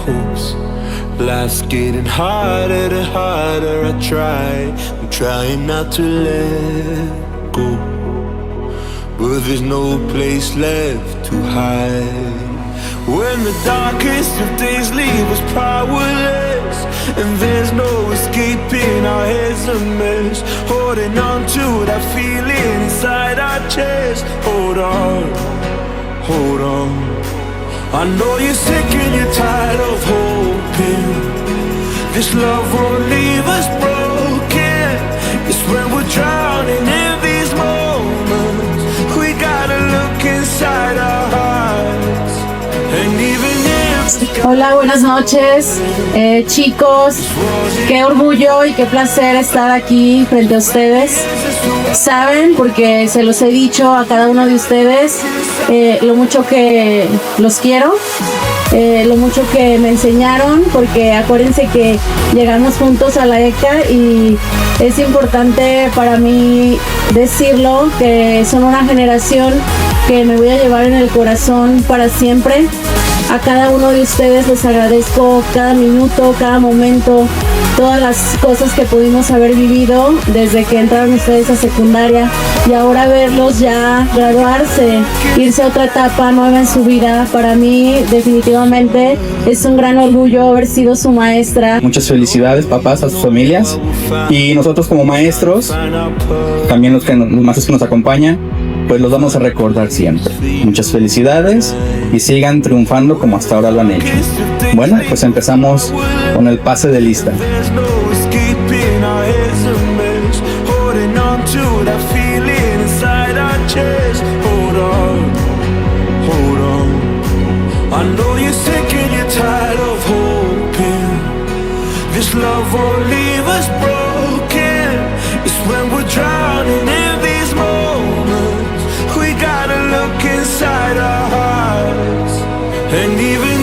hopes. Life's getting harder the harder I try. I'm trying not to let go, but there's no place left to hide. When the darkest of days leave us powerless, and there's no escaping, our heads a mess. Holding on to that feeling inside our chest. Hold on, hold on. I know you're sick and you're tired of hoping this love won't leave us broken. It's when we're drowning in these moments we gotta look inside our hearts. And even if Hola, buenas noches, chicos. Qué orgullo y qué placer estar aquí frente a ustedes. Saben, porque se los he dicho a cada uno de ustedes, lo mucho que los quiero, lo mucho que me enseñaron, porque acuérdense que llegamos juntos a la ECA y es importante para mí decirlo, que son una generación que me voy a llevar en el corazón para siempre. A cada uno de ustedes les agradezco cada minuto, cada momento, todas las cosas que pudimos haber vivido desde que entraron ustedes a secundaria y ahora verlos ya graduarse, irse a otra etapa nueva en su vida. Para mí definitivamente es un gran orgullo haber sido su maestra. Muchas felicidades, papás, a sus familias, y nosotros como maestros, también los maestros que nos acompañan, pues los vamos a recordar siempre. Muchas felicidades y sigan triunfando como hasta ahora lo han hecho. Bueno, pues empezamos con el pase de lista. And even